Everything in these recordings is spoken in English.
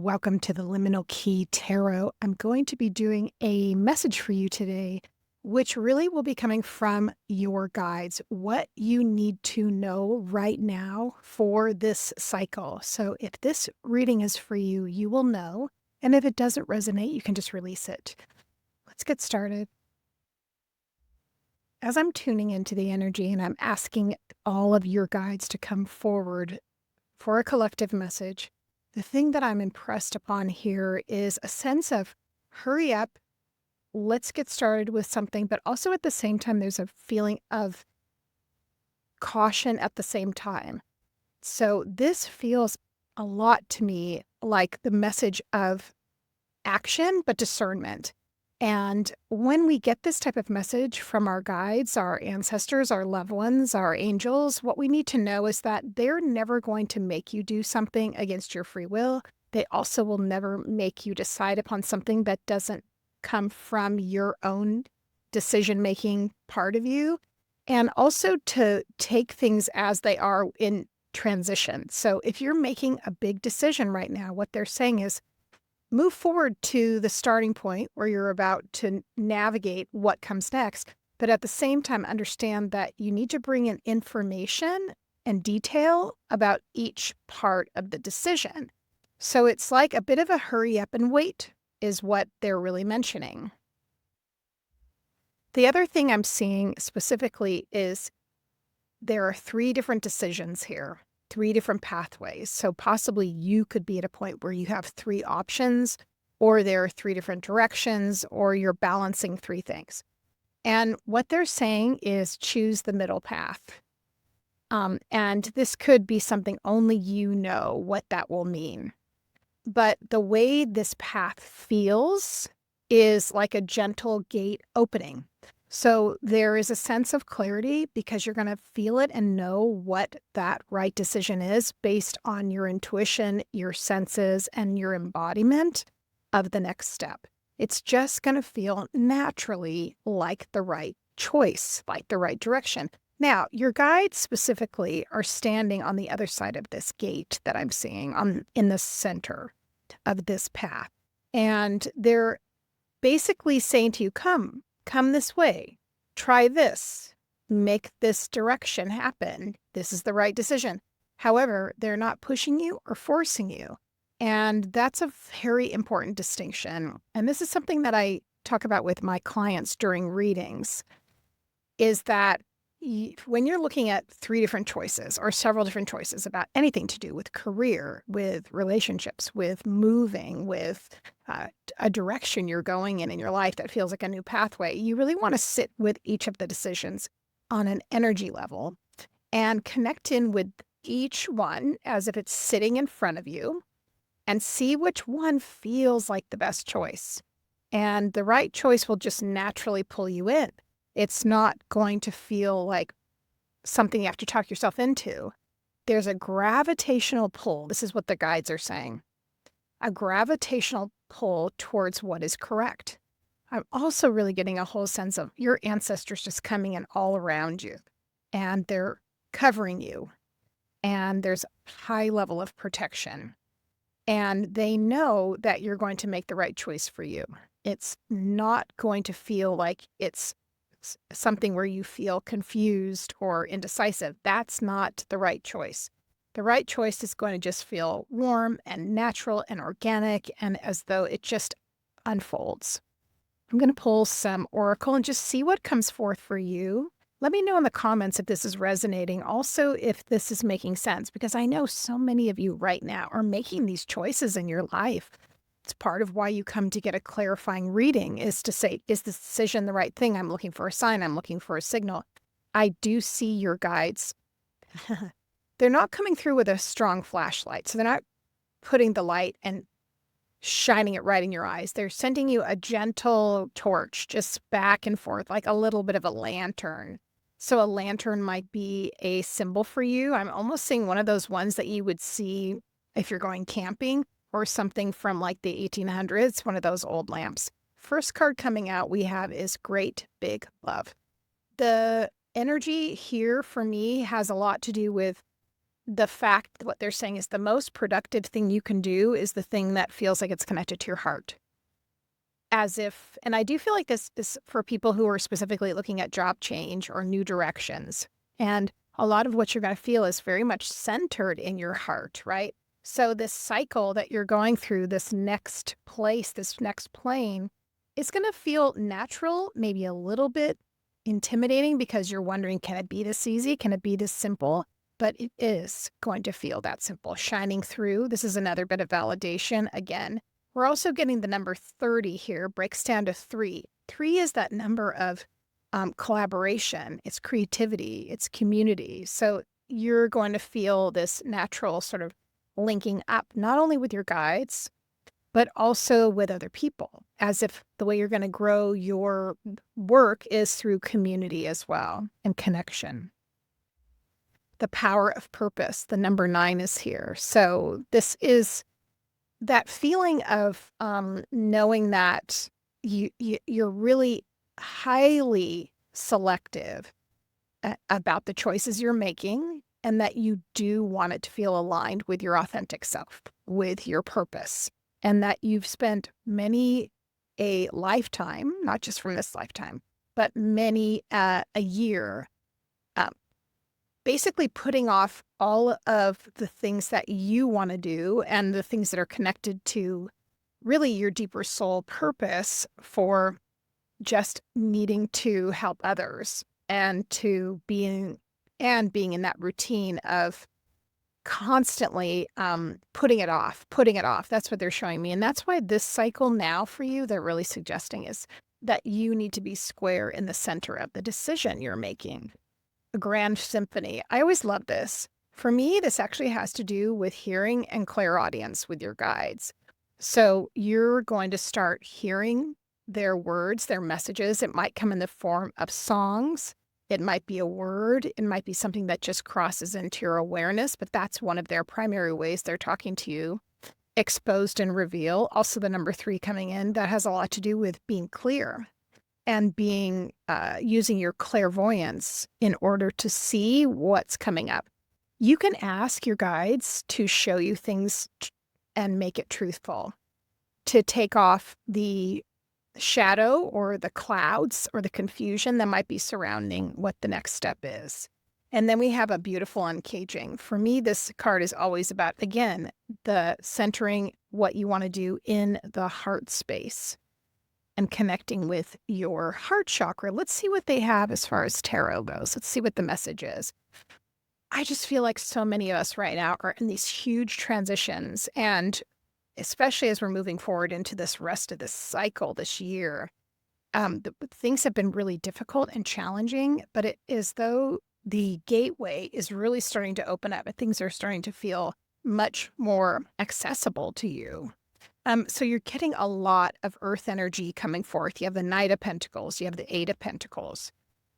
Welcome to the Liminal Key Tarot. I'm going to be doing a message for you today, which really will be coming from your guides, what you need to know right now for this cycle. So if this reading is for you, you will know. And if it doesn't resonate, you can just release it. Let's get started. As I'm tuning into the energy and I'm asking all of your guides to come forward for a collective message, the thing that I'm impressed upon here is a sense of hurry up, let's get started with something, but also at the same time, there's a feeling of caution at the same time. So this feels a lot to me like the message of action, but discernment. And when we get this type of message from our guides, our ancestors, our loved ones, our angels, what we need to know is that they're never going to make you do something against your free will. They also will never make you decide upon something that doesn't come from your own decision-making part of you. And also to take things as they are in transition. So if you're making a big decision right now, what they're saying is, move forward to the starting point where you're about to navigate what comes next, but at the same time, understand that you need to bring in information and detail about each part of the decision. So it's like a bit of a hurry up and wait is what they're really mentioning. The other thing I'm seeing specifically is there are 3 different decisions here. 3 different pathways. So possibly you could be at a point where you have 3 options, or there are 3 different directions, or you're balancing 3 things. And what they're saying is choose the middle path. And this could be something only you know what that will mean. But the way this path feels is like a gentle gate opening. So there is a sense of clarity because you're going to feel it and know what that right decision is based on your intuition, your senses, and your embodiment of the next step. It's just going to feel naturally like the right choice, like the right direction. Now, your guides specifically are standing on the other side of this gate that I'm seeing in the center of this path. And they're basically saying to you, come this way, try this, make this direction happen. This is the right decision. However, they're not pushing you or forcing you. And that's a very important distinction. And this is something that I talk about with my clients during readings, is that when you're looking at 3 different choices or several different choices about anything to do with career, with relationships, with moving, with a direction you're going in your life that feels like a new pathway, you really want to sit with each of the decisions on an energy level and connect in with each one as if it's sitting in front of you and see which one feels like the best choice. And the right choice will just naturally pull you in. It's not going to feel like something you have to talk yourself into. There's a gravitational pull. This is what the guides are saying. A gravitational pull towards what is correct. I'm also really getting a whole sense of your ancestors just coming in all around you. And they're covering you. And there's a high level of protection. And they know that you're going to make the right choice for you. It's not going to feel like it's something where you feel confused or indecisive. That's not the right choice. The right choice is going to just feel warm and natural and organic and as though it just unfolds. I'm going to pull some oracle and just see what comes forth for you. Let me know in the comments if this is resonating. Also, if this is making sense, because I know so many of you right now are making these choices in your life. It's part of why you come to get a clarifying reading, is to say, is this decision the right thing? I'm looking for a sign. I'm looking for a signal. I do see your guides. They're not coming through with a strong flashlight. So they're not putting the light and shining it right in your eyes. They're sending you a gentle torch just back and forth, like a little bit of a lantern. So a lantern might be a symbol for you. I'm almost seeing one of those ones that you would see if you're going camping, or something from like the 1800s, one of those old lamps. First card coming out we have is Great Big Love. The energy here for me has a lot to do with the fact that what they're saying is the most productive thing you can do is the thing that feels like it's connected to your heart. As if, and I do feel like this is for people who are specifically looking at job change or new directions. And a lot of what you're going to feel is very much centered in your heart, right? So this cycle that you're going through, this next place, this next plane, is going to feel natural, maybe a little bit intimidating because you're wondering, can it be this easy? Can it be this simple? But it is going to feel that simple, shining through. This is another bit of validation. Again, we're also getting the number 30 here, breaks down to 3. 3 is that number of collaboration, it's creativity, it's community. So you're going to feel this natural sort of linking up, not only with your guides, but also with other people, as if the way you're going to grow your work is through community as well and connection. The power of purpose, the number 9 is here. So this is that feeling of knowing that you're really highly selective about the choices you're making, and that you do want it to feel aligned with your authentic self, with your purpose, and that you've spent many a lifetime, not just from this lifetime, but many a year, basically putting off all of the things that you want to do and the things that are connected to really your deeper soul purpose for just needing to help others and to being in that routine of constantly putting it off. That's what they're showing me. And that's why this cycle now for you, they're really suggesting is that you need to be square in the center of the decision you're making. A grand symphony. I always love this. For me, this actually has to do with hearing and clairaudience with your guides. So you're going to start hearing their words, their messages. It might come in the form of songs. It might be a word. It might be something that just crosses into your awareness, but that's one of their primary ways they're talking to you. Exposed and reveal. Also the number 3 coming in, that has a lot to do with being clear and being using your clairvoyance in order to see what's coming up. You can ask your guides to show you things and make it truthful, to take off the shadow or the clouds or the confusion that might be surrounding what the next step is. And then we have a beautiful uncaging. For me, this card is always about, again, the centering what you want to do in the heart space and connecting with your heart chakra. Let's see what they have as far as tarot goes. Let's see what the message is. I just feel like so many of us right now are in these huge transitions, and especially as we're moving forward into this rest of this cycle this year, things have been really difficult and challenging, but it is though the gateway is really starting to open up and things are starting to feel much more accessible to you. So you're getting a lot of earth energy coming forth. You have the Knight of Pentacles. You have the 8 of Pentacles.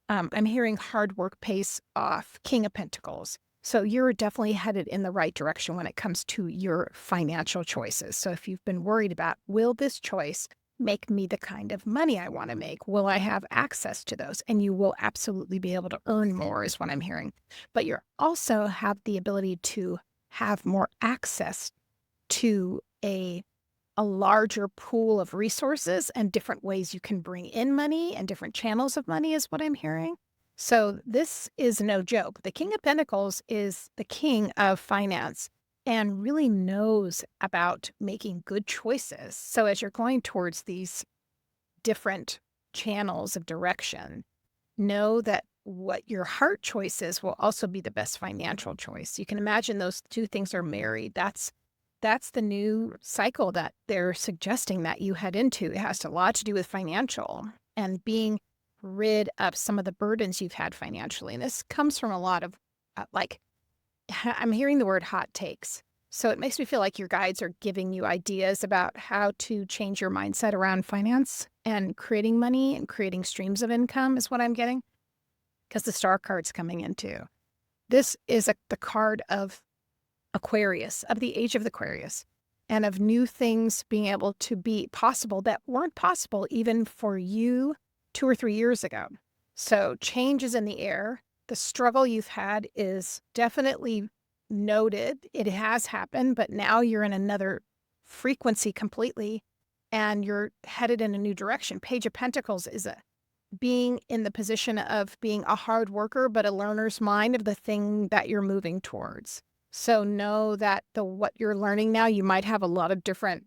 I'm hearing hard work pays off, King of Pentacles. So you're definitely headed in the right direction when it comes to your financial choices. So if you've been worried about, will this choice make me the kind of money I want to make? Will I have access to those? And you will absolutely be able to earn more is what I'm hearing. But you also have the ability to have more access to a larger pool of resources and different ways you can bring in money and different channels of money is what I'm hearing. So this is no joke. The King of Pentacles is the king of finance and really knows about making good choices. So as you're going towards these different channels of direction, know that what your heart choice is will also be the best financial choice. You can imagine those two things are married. That's the new cycle that they're suggesting that you head into. It has a lot to do with financial and being rid of some of the burdens you've had financially. And this comes from a lot of, I'm hearing the word hot takes. So it makes me feel like your guides are giving you ideas about how to change your mindset around finance and creating money and creating streams of income is what I'm getting. Because the star card's coming in too. This is the card of Aquarius, of the age of the Aquarius, and of new things being able to be possible that weren't possible even for you 2 or 3 years ago. So change is in the air. The struggle you've had is definitely noted. It has happened, but now you're in another frequency completely, and you're headed in a new direction. Page of Pentacles is being in the position of being a hard worker, but a learner's mind of the thing that you're moving towards. So know that what you're learning now, you might have a lot of different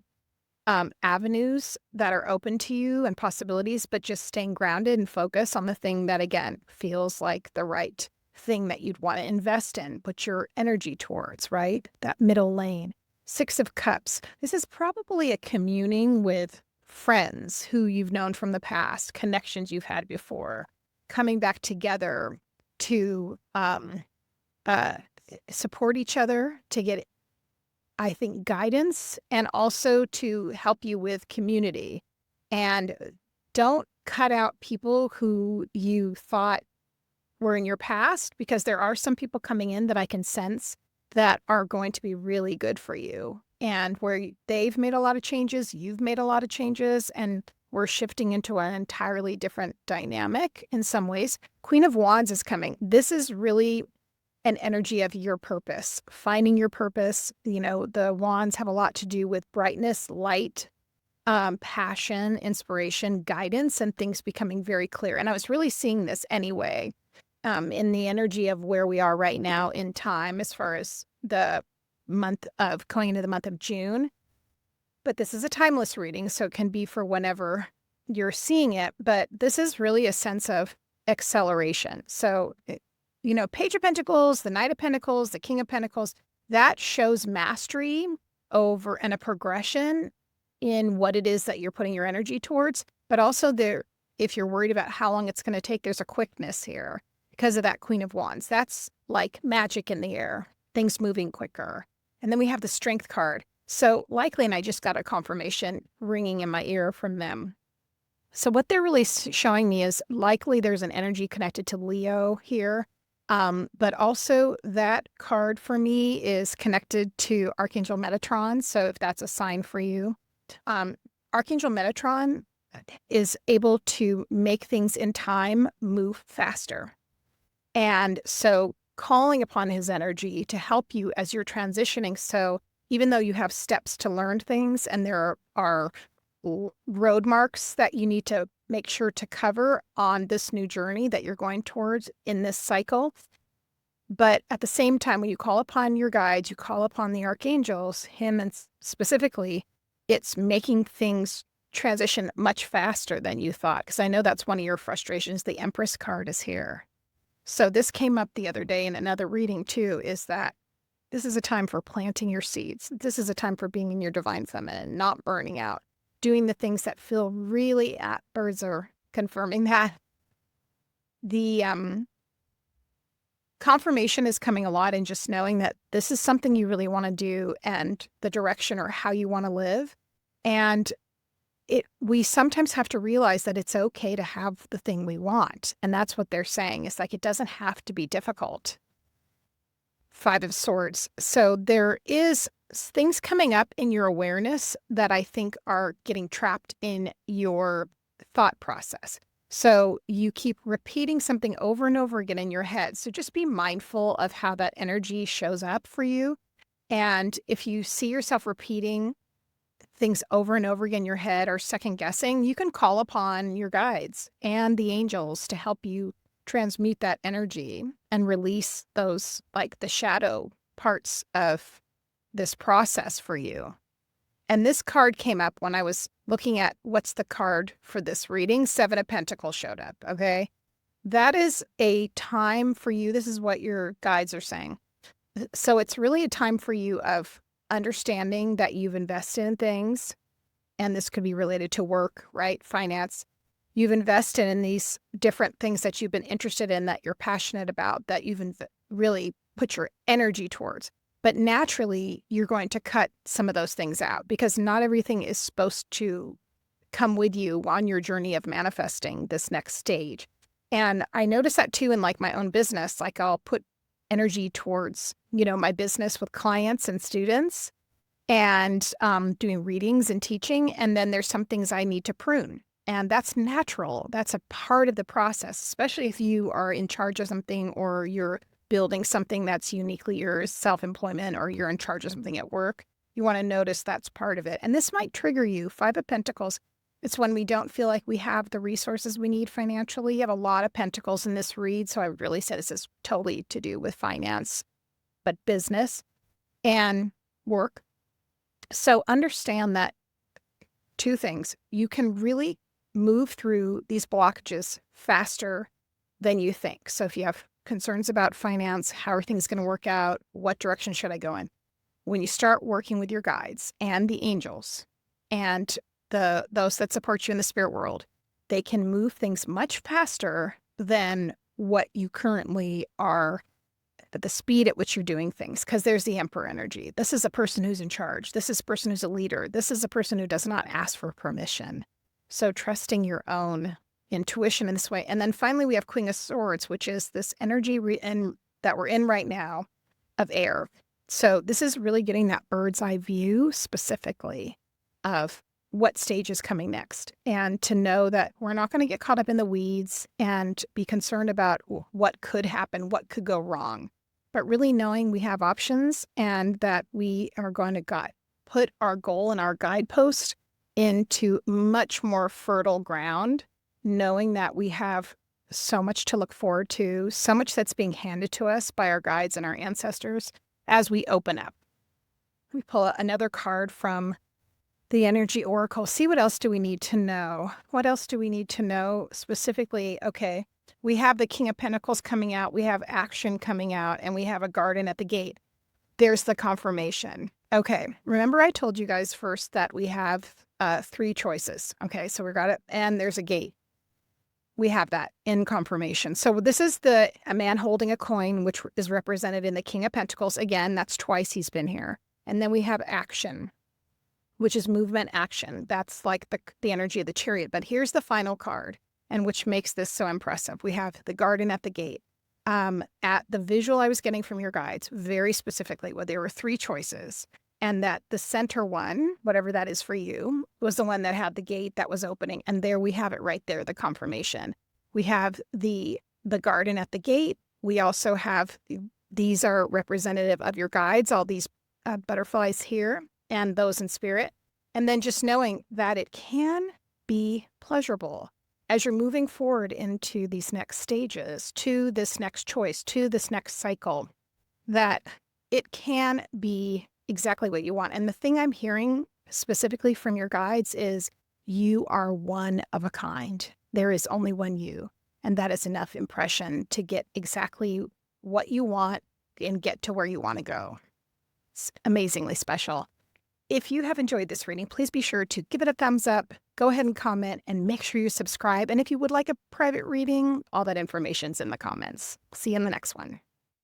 avenues that are open to you and possibilities, but just staying grounded and focus on the thing that, again, feels like the right thing that you'd want to invest in, put your energy towards, right? That middle lane. Six of Cups. This is probably a communing with friends who you've known from the past, connections you've had before, coming back together to uh, support each other, to get, I think, guidance, and also to help you with community. And don't cut out people who you thought were in your past, because there are some people coming in that I can sense that are going to be really good for you, and where they've made a lot of changes, you've made a lot of changes, and we're shifting into an entirely different dynamic in some ways. Queen of Wands is coming. This is really an energy of your purpose, finding your purpose. You know, the wands have a lot to do with brightness, light, passion, inspiration, guidance, and things becoming very clear. And I was really seeing this anyway, in the energy of where we are right now in time, as far as the month of going into the month of June. But this is a timeless reading, so it can be for whenever you're seeing it. But this is really a sense of acceleration. So, you know, Page of Pentacles, the Knight of Pentacles, the King of Pentacles, that shows mastery over and a progression in what it is that you're putting your energy towards. But also there, if you're worried about how long it's going to take, there's a quickness here because of that Queen of Wands. That's like magic in the air, things moving quicker. And then we have the Strength card. So likely, and I just got a confirmation ringing in my ear from them. So what they're really showing me is likely there's an energy connected to Leo here. But also that card for me is connected to Archangel Metatron. So if that's a sign for you, Archangel Metatron is able to make things in time move faster. And so calling upon his energy to help you as you're transitioning. So even though you have steps to learn things and there are road marks that you need to make sure to cover on this new journey that you're going towards in this cycle. But at the same time, when you call upon your guides, you call upon the archangels, him and specifically, it's making things transition much faster than you thought. Because I know that's one of your frustrations. The Empress card is here. So this came up the other day in another reading too, is that this is a time for planting your seeds. This is a time for being in your divine feminine, not burning out, doing the things that feel really at birds are confirming that. The confirmation is coming a lot in just knowing that this is something you really want to do and the direction or how you want to live. And we sometimes have to realize that it's okay to have the thing we want. And that's what they're saying. It's like, it doesn't have to be difficult. Five of Swords. So there is things coming up in your awareness that I think are getting trapped in your thought process. So you keep repeating something over and over again in your head. So just be mindful of how that energy shows up for you. And if you see yourself repeating things over and over again in your head or second guessing, you can call upon your guides and the angels to help you transmute that energy and release those, like the shadow parts of this process for you. And this card came up when I was looking at what's the card for this reading. Seven of Pentacles showed up, okay? That is a time for you. This is what your guides are saying. So it's really a time for you of understanding that you've invested in things, and this could be related to work, right? Finance. You've invested in these different things that you've been interested in, that you're passionate about, that you've really put your energy towards. But naturally, you're going to cut some of those things out because not everything is supposed to come with you on your journey of manifesting this next stage. And I notice that too in like my own business. Like I'll put energy towards, you know, my business with clients and students and doing readings and teaching. And then there's some things I need to prune. And that's natural. That's a part of the process, especially if you are in charge of something or you're building something that's uniquely yours, self-employment, or you're in charge of something at work, you want to notice that's part of it. And this might trigger you. Five of Pentacles, it's when we don't feel like we have the resources we need financially. You have a lot of pentacles in this read, so I would really say this is totally to do with finance, but business and work. So understand that two things. You can really move through these blockages faster than you think. So if you have concerns about finance, how are things going to work out? What direction should I go in? When you start working with your guides and the angels and those that support you in the spirit world, they can move things much faster than what you currently are, at the speed at which you're doing things, because there's the Emperor energy. This is a person who's in charge. This is a person who's a leader. This is a person who does not ask for permission. So trusting your own intuition in this way. And then finally, we have Queen of Swords, which is this energy that we're in right now of air. So this is really getting that bird's eye view specifically of what stage is coming next, and to know that we're not going to get caught up in the weeds and be concerned about what could happen, what could go wrong, but really knowing we have options and that we are going to put our goal and our guidepost into much more fertile ground, knowing that we have so much to look forward to, so much that's being handed to us by our guides and our ancestors as we open up. We pull another card from the Energy Oracle. See, what else do we need to know? What else do we need to know specifically? Okay, we have the King of Pentacles coming out, we have action coming out, and we have a garden at the gate. There's the confirmation. Okay, remember I told you guys first that we have 3 choices. Okay, so we got it, and there's a gate. We have that in confirmation. So this is a man holding a coin, which is represented in the King of Pentacles. Again, that's twice he's been here. And then we have action, which is movement action. That's like the energy of the Chariot. But here's the final card, and which makes this so impressive. We have the garden at the gate. At the visual I was getting from your guides, very specifically, well, there were 3 choices, and that the center one, whatever that is for you, was the one that had the gate that was opening. And there we have it right there, the confirmation. We have the garden at the gate. We also have, these are representative of your guides, all these butterflies here, and those in spirit. And then just knowing that it can be pleasurable as you're moving forward into these next stages, to this next choice, to this next cycle, that it can be exactly what you want. And the thing I'm hearing specifically from your guides is you are one of a kind. There is only one you. And that is enough impression to get exactly what you want and get to where you want to go. It's amazingly special. If you have enjoyed this reading, please be sure to give it a thumbs up, go ahead and comment, and make sure you subscribe. And if you would like a private reading, all that information's in the comments. See you in the next one.